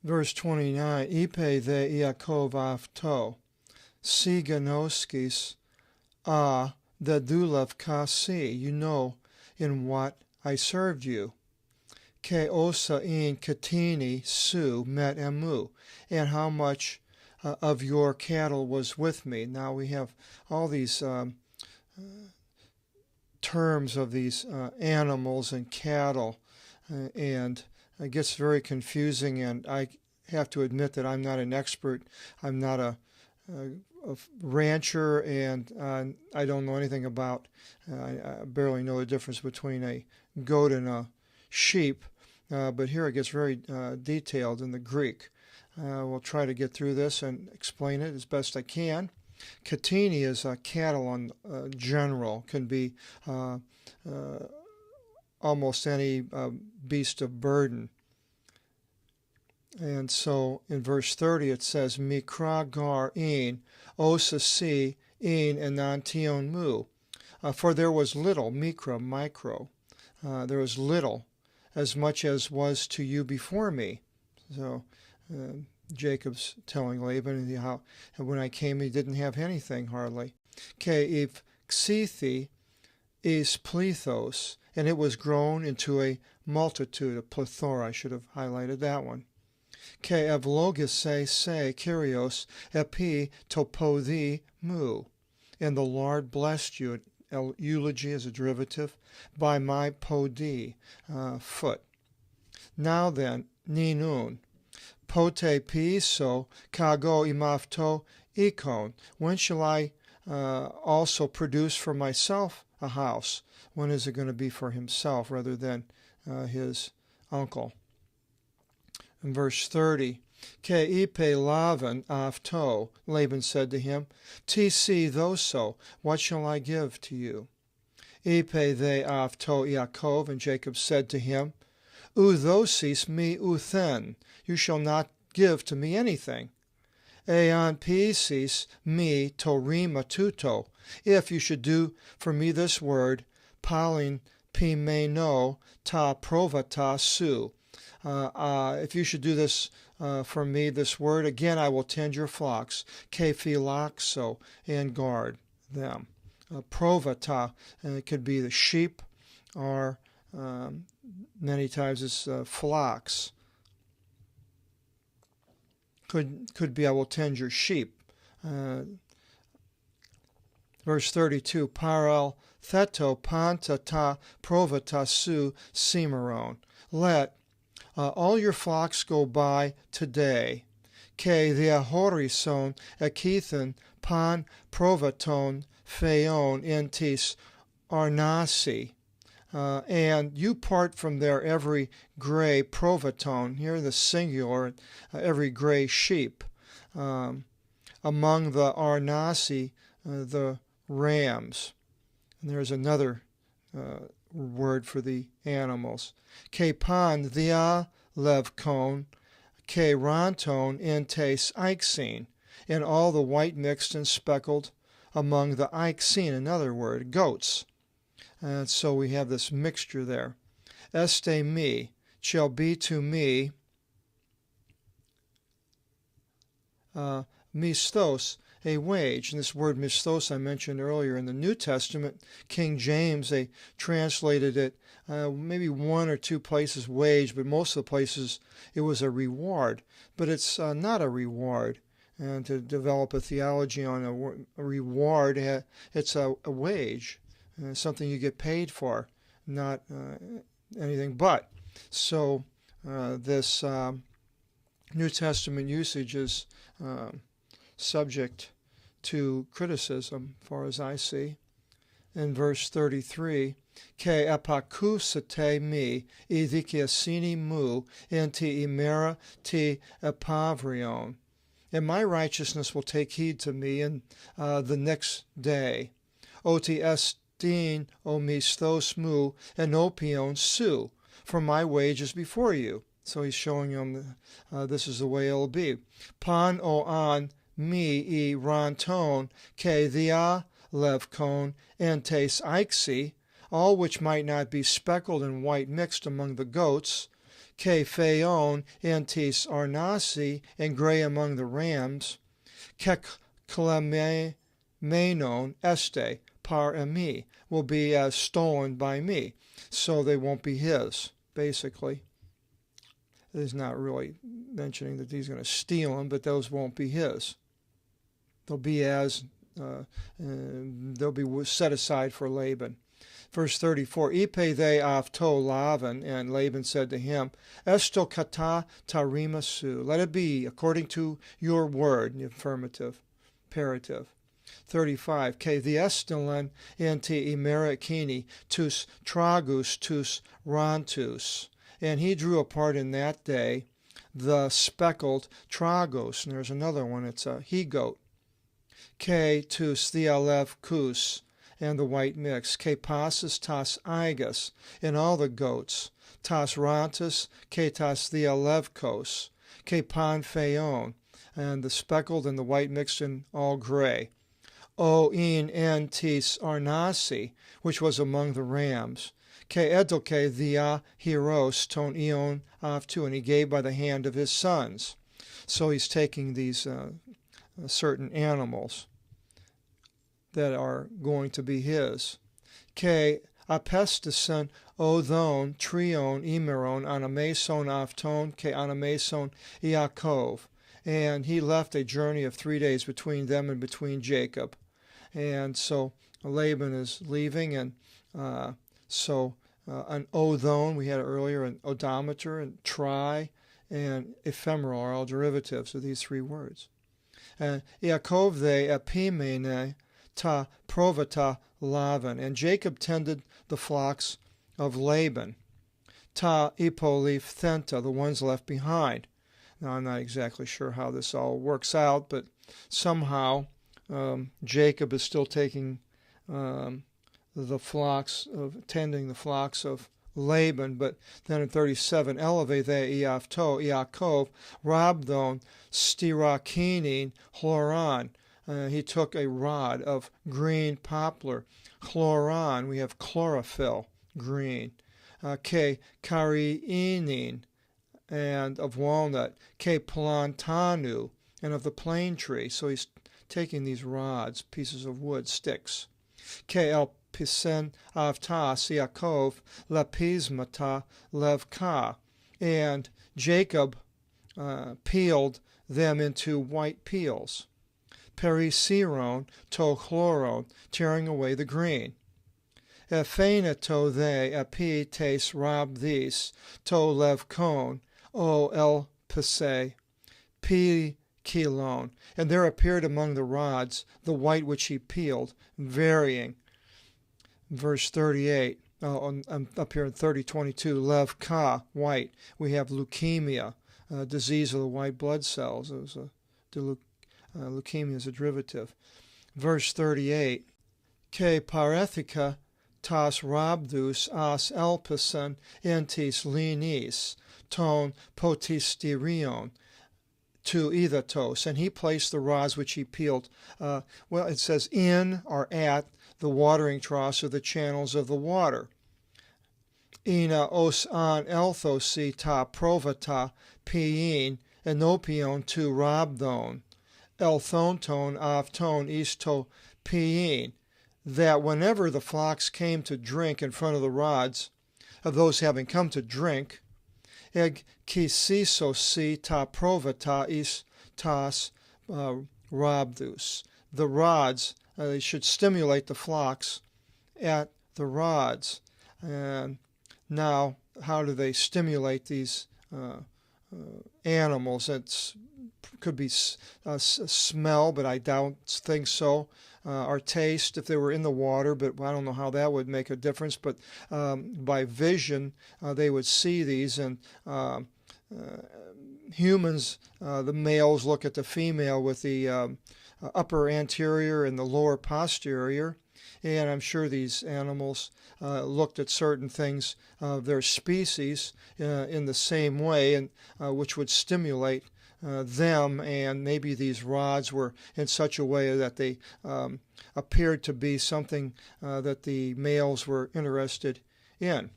Verse 29, Ipe the Yaakov avto, Siganoskis the Dulav kasi, you know in what I served you. Ke osa in katini su met emu, and how much of your cattle was with me. Now we have all these terms of these animals and cattle, and it gets very confusing, and I have to admit that I'm not an expert. I'm not a rancher, and I don't know anything about, I barely know the difference between a goat and a sheep, but here it gets very detailed in the Greek. We'll try to get through this and explain it as best I can. Catini is cattle on general, can be almost any beast of burden. And so in verse 30 it says, Mikra gar in, osasi in enantion mu. For there was little, mikra, micro, there was little, as much as was to you before me. So Jacob's telling Laban how when I came he didn't have anything hardly. Ke if xithi is plethos, and it was grown into a multitude, a plethora. I should have highlighted that one. Ke evlogis se kyrios epi topodi mu, and the Lord blessed you. Eulogy is a derivative by my podi, foot. Now then, ninun, pote piso kago imafto ikon. When shall I also produce for myself a house? When is it going to be for himself rather than his uncle? In verse 30, Ke ipe Lavan afto, Laban said to him, Tisi thoso, what shall I give to you? Ipe they afto Yaakov, and Jacob said to him, Uthosis me uthen, you shall not give to me anything. Ean pisis me torima tuto, if you should do for me this word, palin pimeno ta provata su. If you should do this for me, this word, again I will tend your flocks, kephilaxo, and guard them. Provata, it could be the sheep, or many times it's flocks. Could be I will tend your sheep. Verse 32, Parel theto panta ta provata su cimarron. Let all your flocks go by today. Ke diahorison ekethan pan provaton pheon entis arnasi. And you part from there every gray provaton, here the singular, every gray sheep. Among the arnasi, the rams. And there's another word for the animals. Ke pan thea levkon, ke ranton entes ixene, and all the white mixed and speckled among the ixene, another word, goats. And so we have this mixture there. Este me, shall be to me, mistos, a wage. And this word mistos I mentioned earlier in the New Testament, King James, they translated it maybe one or two places wage, but most of the places it was a reward. But it's not a reward. And to develop a theology on a reward, it's a wage, something you get paid for, not anything but. So this New Testament usage is subject to criticism, as far as I see. In verse 33, Ke apakusate mi idikiasini mu enti imera ti epavrion. And my righteousness will take heed to me in the next day. Oti estin o mistos mu enopion su, for my wage is before you. So he's showing him this is the way it'll be. Pan o an mi I ranton ke dia levkon entes ixi, all which might not be speckled and white mixed among the goats, Ke phaon antis arnasi, and gray among the rams. Kek klemenon este par emi, will be as stolen by me. So they won't be his, basically. He's not really mentioning that he's going to steal them, but those won't be his. They'll be they'll be set aside for Laban. Verse 34, Ipe they avto Lavan, and Laban said to him, Esto kata tarimasu, let it be according to your word, affirmative, imperative. 35, Ke diestilan anti imerakini tus tragus tus rantus, and he drew apart in that day the speckled tragos, and there's another one, it's a he-goat. Ke tus thealev kus, and the white mix. Ke passus tas igas, and all the goats. Tas rantus, ke tas thealevkos. Ke pan phaon, and the speckled and the white mixed in all gray. O in antis arnasi, which was among the rams. Ke edoke thea heros ton ion avtu, and he gave by the hand of his sons. So he's taking these certain animals that are going to be his. Ke apestison odon trion imeron anameson avton ke anameson Yaakov, and he left a journey of 3 days between them and between Jacob. And so Laban is leaving, and so an odon, we had earlier an odometer, and tri, and ephemeral are all derivatives of these 3 words. Yaakov they epimene ta provata Lavan, and Jacob tended the flocks of Laban. Ta ipoliphthenta, the ones left behind. Now I'm not exactly sure how this all works out, but somehow Jacob is still taking the flocks of tending the flocks of Laban, but then in 37, eleve the iavto Yaakov rabdon stirakinin chloran. He took a rod of green poplar. Chloran, we have chlorophyll, green. Ke kariinin, and of walnut. Ke plantanu, and of the plane tree. So he's taking these rods, pieces of wood, sticks. Ke el pisen avtas Yaakov lepismata levka, and Jacob peeled them into white peels. Perisiron to chloron, tearing away the green. Ephaneto they epi tes rabdis to levkon o el pise pi kilon, and there appeared among the rods the white which he peeled, varying. Verse 38, up here in 30:22, levka, white. We have leukemia, disease of the white blood cells. It was leukemia is a derivative. Verse 38, Ke parethica tas rabdus as elpison entis linis ton potistirion to edatos, and he placed the rods which he peeled, it says in or at the watering troughs or the channels of the water. Ina os an elthosi ta provata piein enopion to rabdon. Elthonton avton isto piein, that whenever the flocks came to drink in front of the rods of those having come to drink, eg kisisosi ta provata is tas rabdus, the rods, they should stimulate the flocks at the rods. And now, how do they stimulate these animals? It could be smell, but I don't think so. Or taste, if they were in the water, but I don't know how that would make a difference. But by vision, they would see these, and humans, the males look at the female with the upper anterior and the lower posterior, and I'm sure these animals looked at certain things of their species in the same way, and which would stimulate them, and maybe these rods were in such a way that they appeared to be something that the males were interested in.